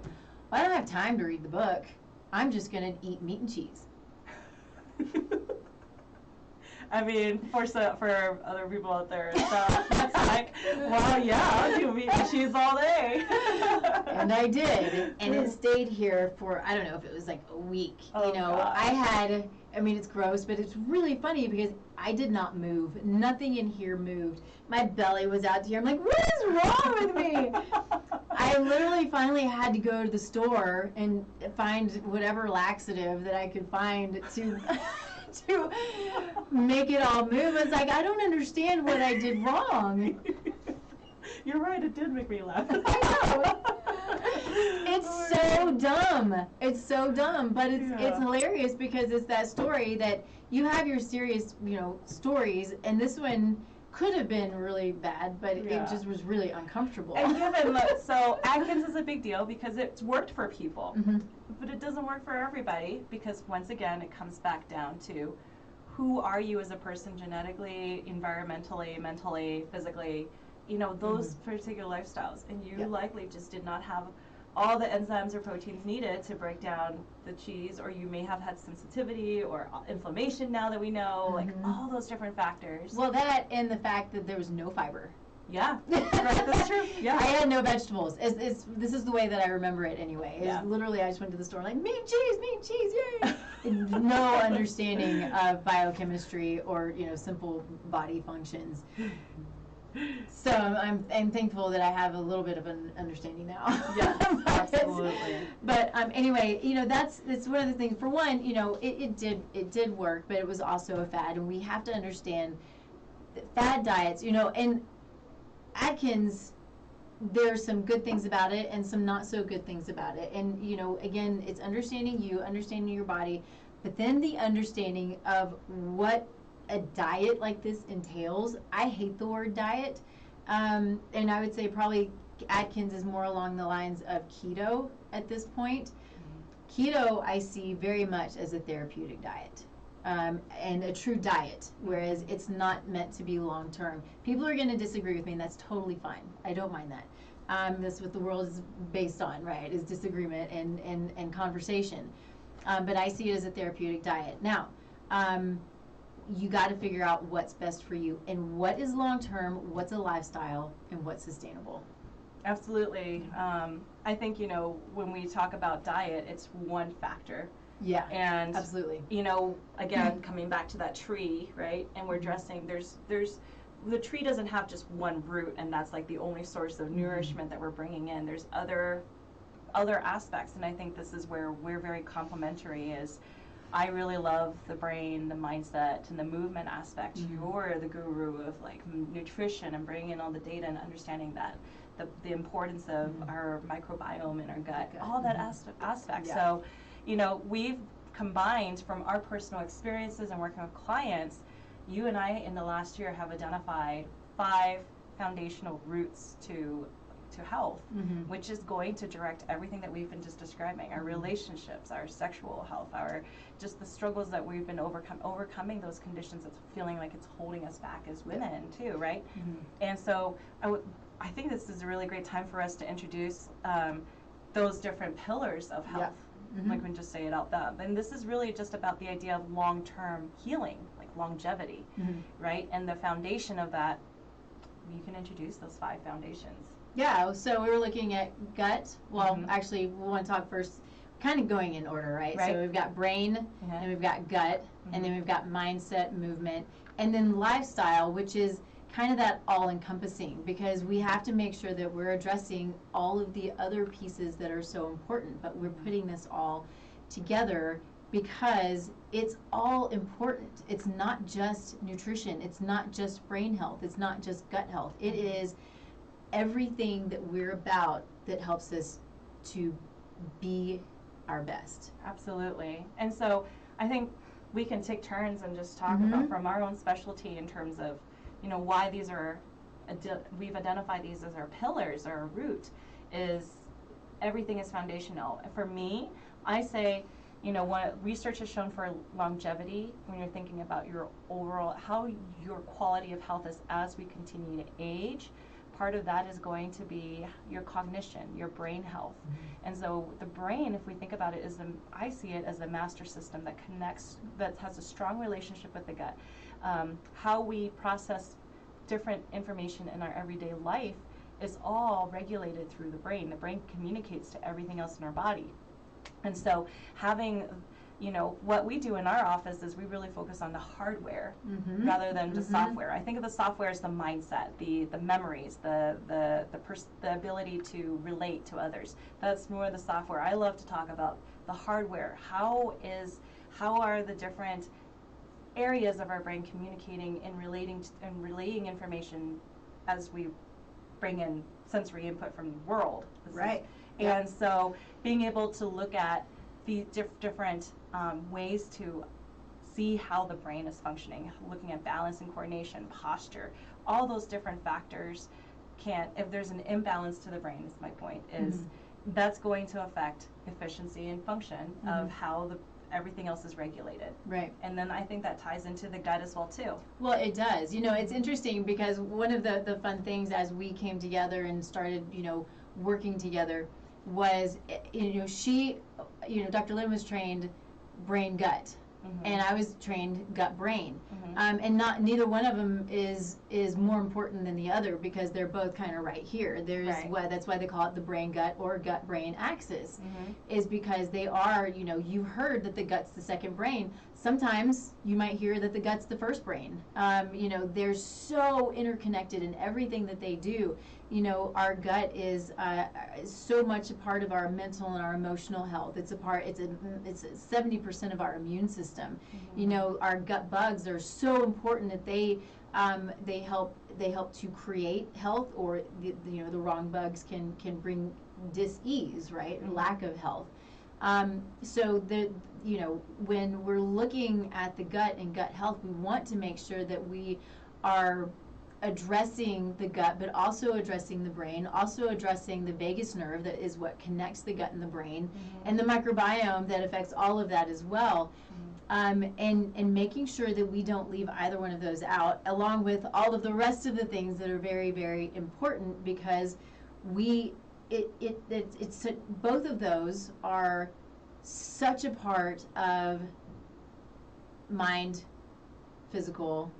well, I don't have time to read the book. I'm just going to eat meat and cheese. I mean, for other people out there, it's like, well, yeah, I'll do meat and cheese all day. And I did, and it stayed here for, I don't know if it was like a week. Oh, you know, gosh. I mean, it's gross, but it's really funny because I did not move. Nothing in here moved. My belly was out here. I'm like, what is wrong with me? I literally finally had to go to the store and find whatever laxative that I could find to to make it all move. I was like, I don't understand what I did wrong. You're right, it did make me laugh. I know. It's so dumb. It's so dumb, but it's hilarious because it's that story that you have your serious, you know, stories, and this one could have been really bad, but it just was really uncomfortable. And given so Atkins is a big deal because it's worked for people, but it doesn't work for everybody because once again it comes back down to who are you as a person genetically, environmentally, mentally, physically, you know, those particular lifestyles, and you likely just did not have all the enzymes or proteins needed to break down the cheese, or you may have had sensitivity or inflammation now that we know, like all those different factors. Well, that and the fact that there was no fiber. Yeah, right, that's true. Yeah, I had no vegetables. This is the way that I remember it anyway. Literally, I just went to the store like, meat and cheese, yay! And no understanding of biochemistry or, you know, simple body functions. So I'm thankful that I have a little bit of an understanding now. Yeah, absolutely. But anyway, you know, that's one of the things. For one, you know, it did work, but it was also a fad, and we have to understand that fad diets, you know, and Atkins, there's some good things about it and some not so good things about it. And, you know, again, it's understanding you, understanding your body, but then the understanding of what a diet like this entails. I hate the word diet, and I would say probably Atkins is more along the lines of keto at this point. Keto I see very much as a therapeutic diet, and a true diet, whereas it's not meant to be long term. People are going to disagree with me, and that's totally fine. I don't mind that. That's what the world is based on, right? Is disagreement and conversation. But I see it as a therapeutic diet. Now, you got to figure out what's best for you and what is long term, what's a lifestyle, and what's sustainable. Absolutely. I think, you know, when we talk about diet, it's one factor. Yeah, and absolutely. You know, again, coming back to that tree, right? And we're dressing. There's the tree doesn't have just one root, and that's like the only source of nourishment that we're bringing in. There's other aspects, and I think this is where we're very complementary. Is I really love the brain, the mindset, and the movement aspect. You're the guru of like nutrition and bringing in all the data and understanding that the importance of our microbiome in our gut, all that aspect. Yeah. So, you know, we've combined from our personal experiences and working with clients. You and I in the last year have identified 5 foundational roots to health, which is going to direct everything that we've been just describing, our relationships, our sexual health, our just the struggles that we've been overcoming those conditions that's feeling like it's holding us back as women too, right? And so I think this is a really great time for us to introduce those different pillars of health. Like we can just say it out loud. And this is really just about the idea of long-term healing, like longevity, right? And the foundation of that, you can introduce those 5 foundations. Yeah, so we were looking at gut. Well, actually, we want to talk first, kind of going in order, right? So we've got brain, and we've got gut, and then we've got mindset, movement, and then lifestyle, which is kind of that all-encompassing, because we have to make sure that we're addressing all of the other pieces that are so important, but we're putting this all together because it's all important. It's not just nutrition. It's not just brain health. It's not just gut health. It is everything that we're about that helps us to be our best. Absolutely. And so I think we can take turns and just talk about from our own specialty in terms of, you know, why these are, we've identified these as our pillars or our root, is everything is foundational. For me, I say you know, what research has shown for longevity, when you're thinking about your overall, how your quality of health is as we continue to age, part of that is going to be your cognition, your brain health. And so the brain, if we think about it, I see it as the master system that connects, that has a strong relationship with the gut. How we process different information in our everyday life is all regulated through the brain. The brain communicates to everything else in our body. And so having, you know, what we do in our office is we really focus on the hardware rather than just software. I think of the software as the mindset, the memories, the ability to relate to others. That's more the software. I love to talk about the hardware. How are the different areas of our brain communicating and relaying information as we bring in sensory input from the world? Right. And so being able to look at the different ways to see how the brain is functioning, looking at balance and coordination, posture, all those different factors if there's an imbalance to the brain, is my point, is that's going to affect efficiency and function of how everything else is regulated. Right. And then I think that ties into the gut as well too. Well, it does. You know, it's interesting because one of the fun things as we came together and started, you know, working together was, you know, Dr. Lynn was trained brain gut, and I was trained gut brain, and neither one of them is more important than the other, because they're both kind of right here. That's why they call it the brain gut or gut brain axis, is because they are, you know, you heard that the gut's the second brain. Sometimes you might hear that the gut's the first brain. You know, they're so interconnected in everything that they do. You know, our gut is so much a part of our mental and our emotional health. It's 70% of our immune system. You know, our gut bugs are so important that they help to create health, or you know, the wrong bugs can bring dis-ease, right? Lack of health. So you know, when we're looking at the gut and gut health, we want to make sure that we are addressing the gut, but also addressing the brain, also addressing the vagus nerve, that is what connects the gut and the brain, and the microbiome that affects all of that as well. And making sure that we don't leave either one of those out, along with all of the rest of the things that are very, very important, because it's both of those are such a part of mind, physical,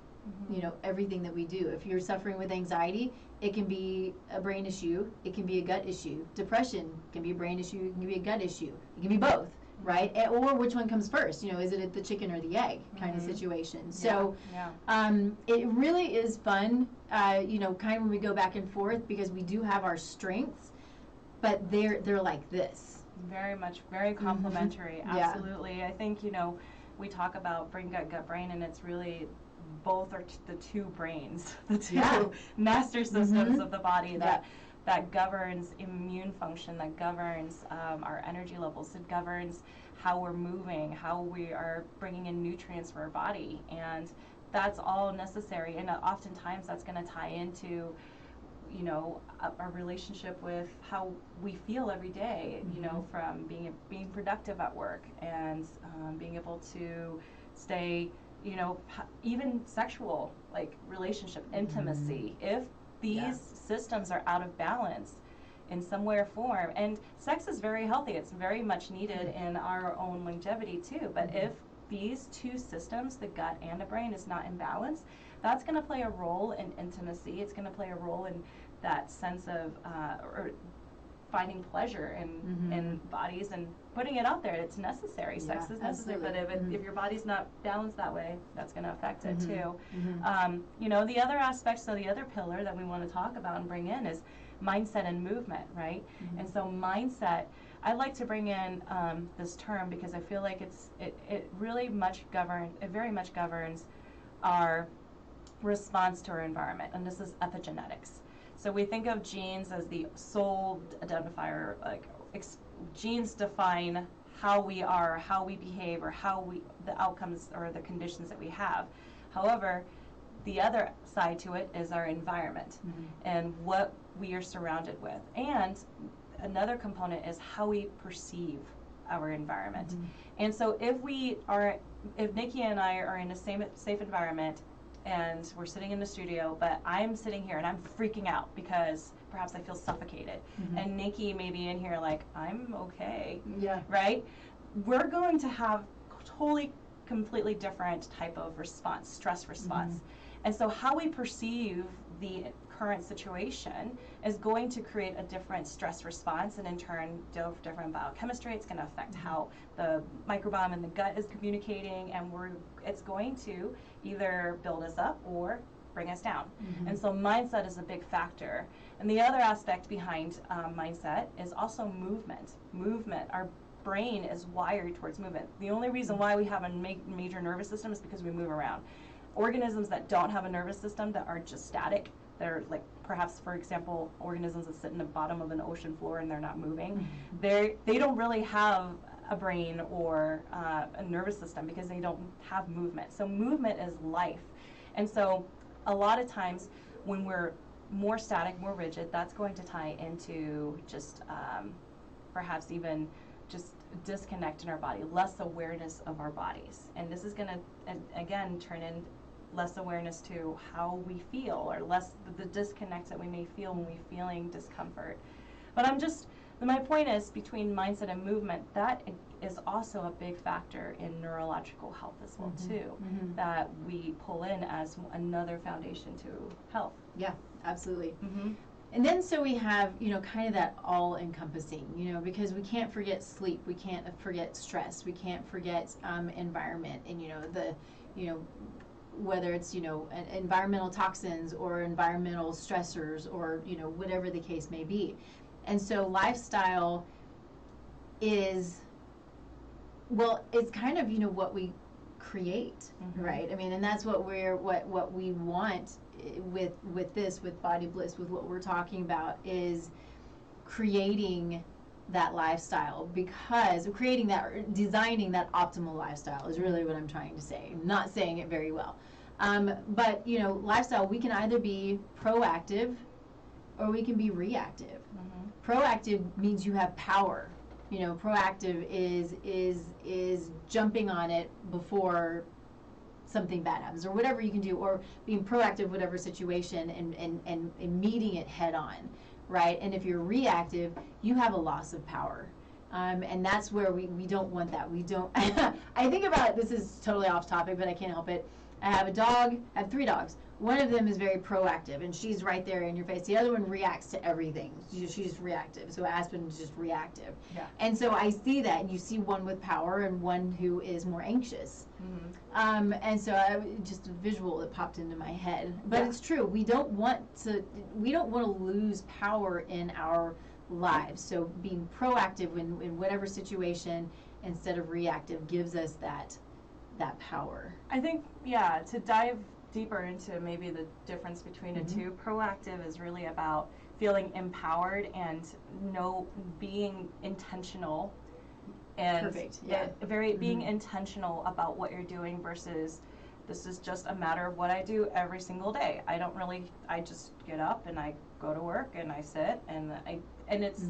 you know, everything that we do. If you're suffering with anxiety, it can be a brain issue, it can be a gut issue. Depression can be a brain issue, it can be a gut issue. It can be both, right? Or which one comes first? You know, is it the chicken or the egg kind of situation? So it really is fun, you know, kind of when we go back and forth, because we do have our strengths, but they're like this. Very complementary. Absolutely. I think, you know, we talk about brain gut, gut brain, and it's really both are the two brains, the two master systems of the body that governs immune function, that governs our energy levels, it governs how we're moving, how we are bringing in nutrients for our body, and that's all necessary. And oftentimes that's going to tie into, you know, our relationship with how we feel every day, you know, from being productive at work, and being able to stay, you know, even sexual, like relationship, intimacy. If these systems are out of balance in some way or form, and sex is very healthy, it's very much needed in our own longevity too, but if these two systems, the gut and the brain, is not in balance, that's going to play a role in intimacy. It's going to play a role in that sense of or finding pleasure in bodies and putting it out there. It's necessary. Sex is necessary, but if your body's not balanced that way, that's going to affect it too. You know, the other aspects, so the other pillar that we want to talk about and bring in is mindset and movement, right? And so mindset, I like to bring in this term because I feel like it really very much governs our response to our environment, and this is epigenetics. So we think of genes as the sole identifier, like genes define how we are, how we behave, or the outcomes or the conditions that we have. However, the other side to it is our environment and what we are surrounded with. And another component is how we perceive our environment. And so if Nikki and I are in a safe environment and we're sitting in the studio, but I'm sitting here and I'm freaking out because perhaps I feel suffocated, and Nikki may be in here like, I'm okay, right? We're going to have totally, completely different type of response, stress response. And so how we perceive the current situation is going to create a different stress response, and in turn different biochemistry. It's going to affect how the microbiome in the gut is communicating, and it's going to either build us up or bring us down. And so mindset is a big factor. And the other aspect behind mindset is also movement. Our brain is wired towards movement. The only reason why we have a major nervous system is because we move around. Organisms that don't have a nervous system, that are just static, they're like, perhaps, for example, organisms that sit in the bottom of an ocean floor and they're not moving, they don't really have a brain or a nervous system because they don't have movement. So movement is life. And so a lot of times when we're more static, more rigid, that's going to tie into just perhaps even just disconnect in our body, less awareness of our bodies. And this is going to, again, turn in less awareness to how we feel, or less the disconnect that we may feel when we're feeling discomfort. But my point is, between mindset and movement, that is also a big factor in neurological health as well too, that we pull in as another foundation to health. Yeah, absolutely. And then so we have, kind of that all-encompassing, because we can't forget sleep, we can't forget stress, we can't forget environment, and whether it's environmental toxins or environmental stressors, or whatever the case may be. And so lifestyle is, well, it's kind of what we create, right? I mean, and that's what we want with this, with Body Bliss, with what we're talking about, is creating that lifestyle, because designing that optimal lifestyle is really what I'm trying to say. I'm not saying it very well. But lifestyle, we can either be proactive or we can be reactive. Proactive means you have power. Proactive is jumping on it before something bad happens, or whatever you can do, or being proactive, whatever situation, and meeting it head on, right? And if you're reactive, you have a loss of power. And that's where we don't want that. We don't. I think about, this is totally off topic, but I can't help it. I have a dog, I have 3 dogs. One of them is very proactive, and she's right there in your face. The other one reacts to everything. She's reactive. So Aspen is just reactive. Yeah. And so I see that, and you see one with power and one who is more anxious. And so just a visual that popped into my head. But it's true. We don't want to lose power in our lives. So being proactive in whatever situation instead of reactive gives us that power. I think, to dive deeper into maybe the difference between the two, proactive is really about feeling empowered and being intentional, and being intentional about what you're doing, versus this is just a matter of what I do every single day. I just get up and I go to work and I sit and it's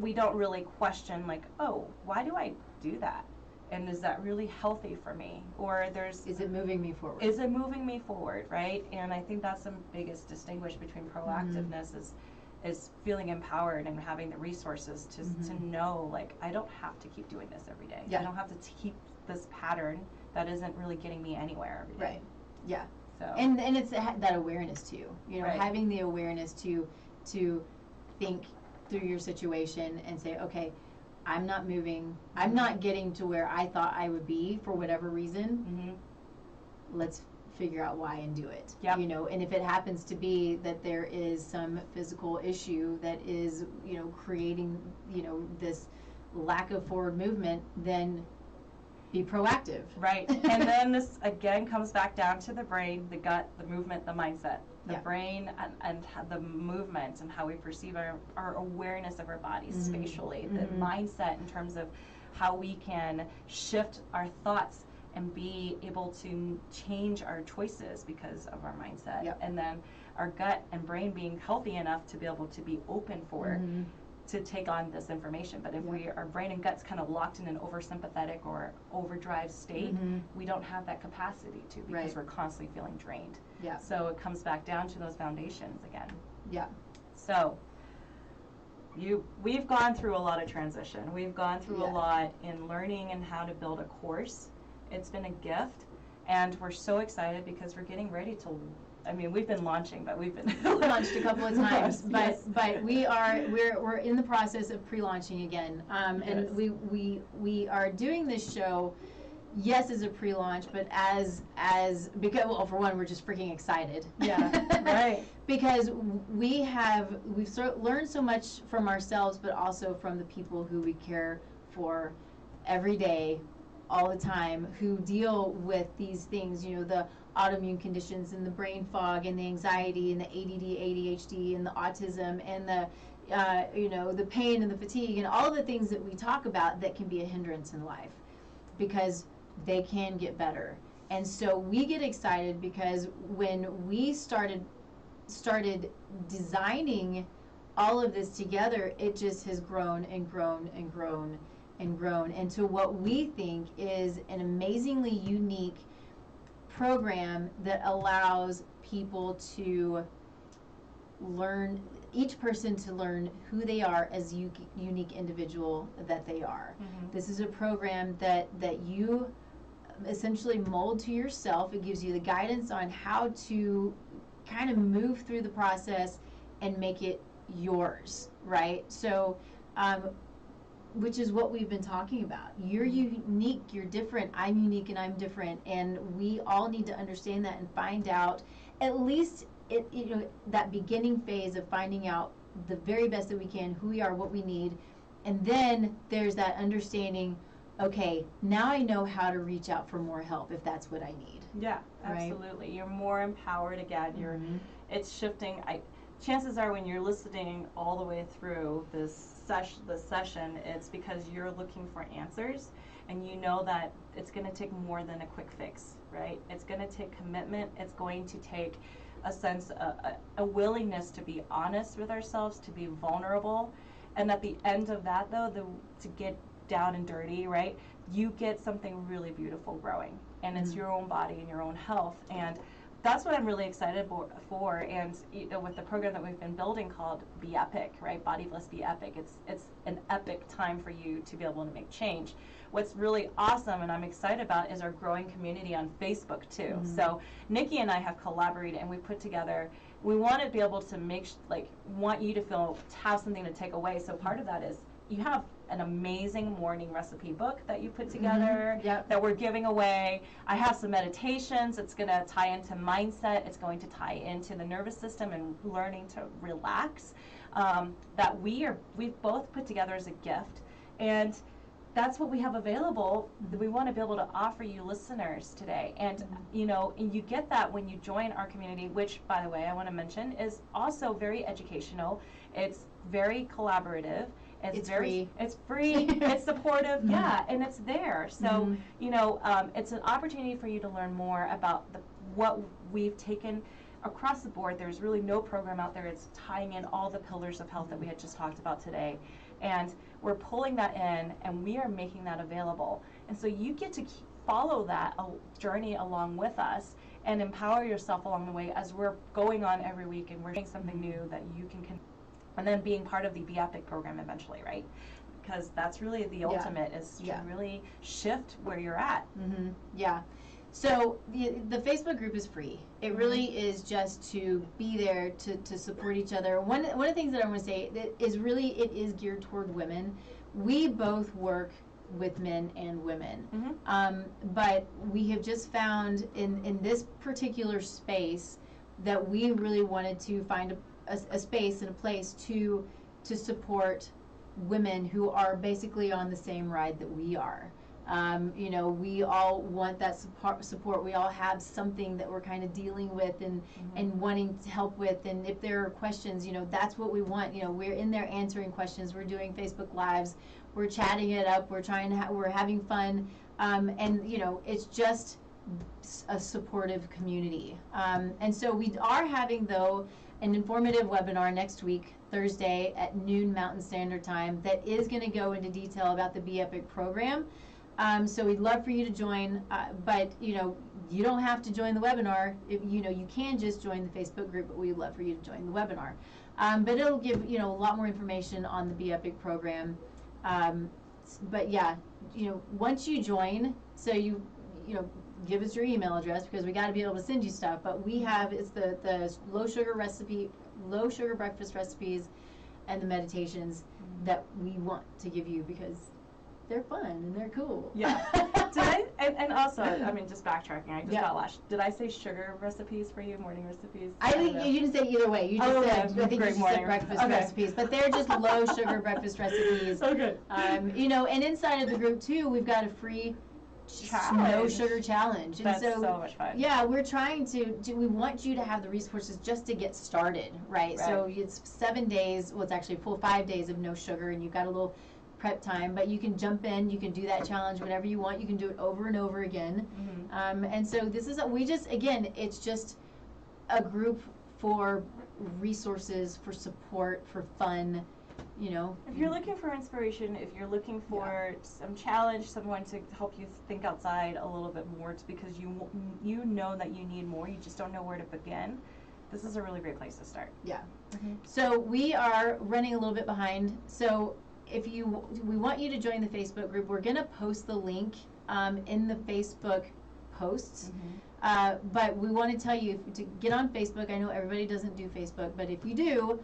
we don't really question, like, oh, why do I do that? And is that really healthy for me? Or is it moving me forward? Is it moving me forward, right? And I think that's the biggest distinguish between proactiveness is feeling empowered and having the resources to know, like, I don't have to keep doing this every day. I don't have to keep this pattern that isn't really getting me anywhere every day. Right. Yeah. So. And it's that awareness too. Having the awareness to think through your situation and say, okay, I'm not moving. I'm not getting to where I thought I would be for whatever reason. Let's figure out why and do it. Yep. And if it happens to be that there is some physical issue that is, creating, this lack of forward movement, then be proactive. Right. And then this again comes back down to the brain, the gut, the movement, the mindset. The brain and the movement and how we perceive our awareness of our bodies spatially. The mindset in terms of how we can shift our thoughts and be able to change our choices because of our mindset. And then our gut and brain being healthy enough to be able to be open for to take on this information. But if our brain and gut's kind of locked in an oversympathetic or overdrive state, we don't have that capacity to, because we're constantly feeling drained. Yeah. So it comes back down to those foundations again. Yeah. So we've gone through a lot of transition. We've gone through a lot in learning and how to build a course. It's been a gift, and we're so excited because we're getting ready to, I mean, we've been launching, but we've been launched a couple of times, yes. but we're in the process of pre-launching again, and we are doing this show, yes, as a pre-launch, but as because, well, for one, we're just freaking excited. Yeah, right. Because we've learned so much from ourselves, but also from the people who we care for every day, all the time, who deal with these things, you know, the autoimmune conditions and the brain fog and the anxiety and the ADD, ADHD and the autism and the, you know, the pain and the fatigue and all the things that we talk about that can be a hindrance in life, because they can get better. And so we get excited because when we started designing all of this together, it just has grown and grown and grown and grown into what we think is an amazingly unique program that allows people to learn, each person to learn who they are as unique individual that they are. This is a program that you essentially mold to yourself. It gives you the guidance on how to kind of move through the process and make it yours, right? So, which is what we've been talking about. You're unique, you're different, I'm unique and I'm different, and we all need to understand that and find out, at least you know, that beginning phase of finding out the very best that we can, who we are, what we need, and then there's that understanding, okay, now I know how to reach out for more help if that's what I need. Yeah, absolutely. Right? You're more empowered again. You're it's shifting. Chances are when you're listening all the way through this session, it's because you're looking for answers, and you know that it's going to take more than a quick fix, right? It's going to take commitment. It's going to take a sense, a willingness to be honest with ourselves, to be vulnerable, and at the end of that, though, to get down and dirty, right? You get something really beautiful growing, and it's your own body and your own health, and that's what I'm really excited for. And you know, with the program that we've been building called Be Epic, right? Body Bliss Be Epic. It's an epic time for you to be able to make change. What's really awesome and I'm excited about is our growing community on Facebook too. So Nikki and I have collaborated, and we put together. We want to be able to want you to have something to take away. So part of that is you have an amazing morning recipe book that you put together that we're giving away. I have some meditations. It's going to tie into mindset. It's going to tie into the nervous system and learning to relax, that we've both put together as a gift. And that's what we have available that we want to be able to offer you listeners today. And you know, and you get that when you join our community, which, by the way, I want to mention is also very educational. It's very collaborative. It's free. It's free. It's supportive. Yeah, and it's there. So you know, it's an opportunity for you to learn more about what we've taken across the board. There's really no program out there. It's tying in all the pillars of health that we had just talked about today, and we're pulling that in, and we are making that available. And so you get to follow that journey along with us and empower yourself along the way as we're going on every week, and we're doing something new that you can. And then being part of the Be Epic program eventually, right? Because that's really the ultimate, is to really shift where you're at. Yeah. So the Facebook group is free. It really is just to be there to support each other. One of the things that I want to say is really it is geared toward women. We both work with men and women, but we have just found in this particular space that we really wanted to find a space and a place to support women who are basically on the same ride that we are. You know, we all want that support. We all have something that we're kind of dealing with and wanting to help with. And if there are questions, you know, that's what we want. You know, we're in there answering questions. We're doing Facebook Lives. We're chatting it up. We're we're having fun. And, you know, it's just a supportive community. And so we are having, though, an informative webinar next week Thursday at noon Mountain Standard Time that is going to go into detail about the Be Epic program. So we'd love for you to join, but you know, you don't have to join the webinar. You can just join the Facebook group, but we'd love for you to join the webinar. But it'll give, a lot more information on the Be Epic program. But yeah, once you join, so you give us your email address, because we got to be able to send you stuff. But we have, it's the low sugar breakfast recipes and the meditations that we want to give you, because they're fun and they're cool. Yeah. And also, just backtracking, I just got lashed. Did I say sugar recipes for you, morning recipes? I think you didn't say either way. You just said, I think you just said breakfast recipes, but they're just low sugar breakfast recipes. So good. And inside of the group too, we've got a free no sugar challenge. And That's so much fun. Yeah, we're trying we want you to have the resources just to get started, right? So it's 7 days, well, it's actually a full 5 days of no sugar, and you've got a little prep time, but you can jump in, you can do that challenge whenever you want, you can do it over and over again. And so this is, it's just a group for resources, for support, for fun, If you're looking for inspiration, if you're looking for some challenge, someone to help you think outside a little bit more, it's because you know that you need more, you just don't know where to begin, this is a really great place to start. Yeah. So we are running a little bit behind, so we want you to join the Facebook group. We're going to post the link in the Facebook posts. But we want to tell you to get on Facebook. I know everybody doesn't do Facebook, but if you do,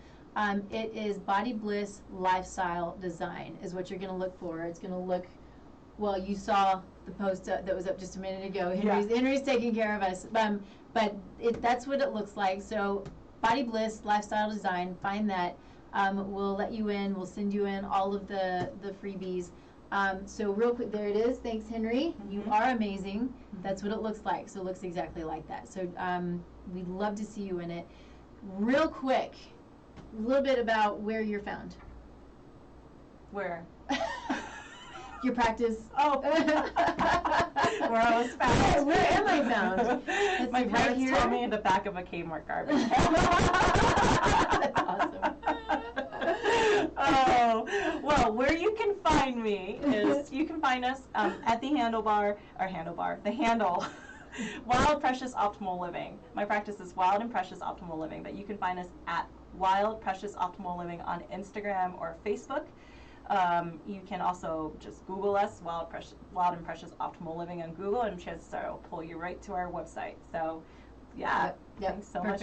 it is Body Bliss Lifestyle Design is what you're going to look for. It's going to look, well, you saw the post that was up just a minute ago. Henry's taking care of us. But that's what it looks like. So Body Bliss Lifestyle Design, find that. We'll let you in. We'll send you in all of the freebies. So real quick, there it is. Thanks, Henry. You are amazing. That's what it looks like. So it looks exactly like that. So we'd love to see you in it. Real quick, a little bit about where you're found. Where? Your practice. Oh. Where I was found. Where am I found? My parents told me in the back of a Kmart garbage. That's awesome. Oh, well, where you can find me is, you can find us at the handle, Wild Precious Optimal Living. My practice is Wild and Precious Optimal Living, but you can find us at Wild Precious Optimal Living on Instagram or Facebook. You can also just Google us, Wild and Precious Optimal Living on Google, and chances are it'll pull you right to our website. So, yeah, thanks so much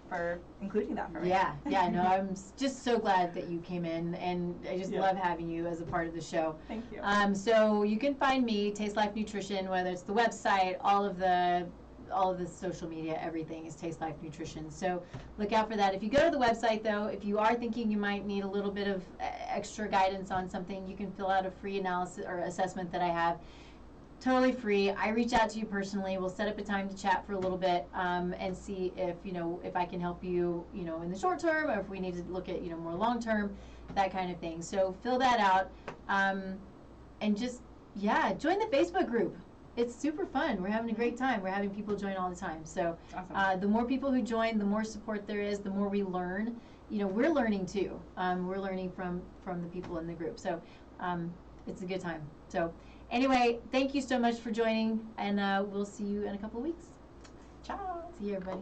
for including that for me. No, I'm just so glad that you came in, and I just love having you as a part of the show. Thank you. So you can find me, Taste Life Nutrition, whether it's the website, all of the social media, everything is Taste Life Nutrition. So look out for that. If you go to the website, though, if you are thinking you might need a little bit of extra guidance on something, you can fill out a free analysis or assessment that I have. Totally free. I reach out to you personally. We'll set up a time to chat for a little bit and see if I can help you, in the short term, or if we need to look at, more long term, that kind of thing. So fill that out and just, join the Facebook group. It's super fun. We're having a great time. We're having people join all the time. So awesome. The more people who join, the more support there is, the more we learn. We're learning too. We're learning from the people in the group. So it's a good time. So anyway, thank you so much for joining, and we'll see you in a couple of weeks. Ciao. See you, everybody.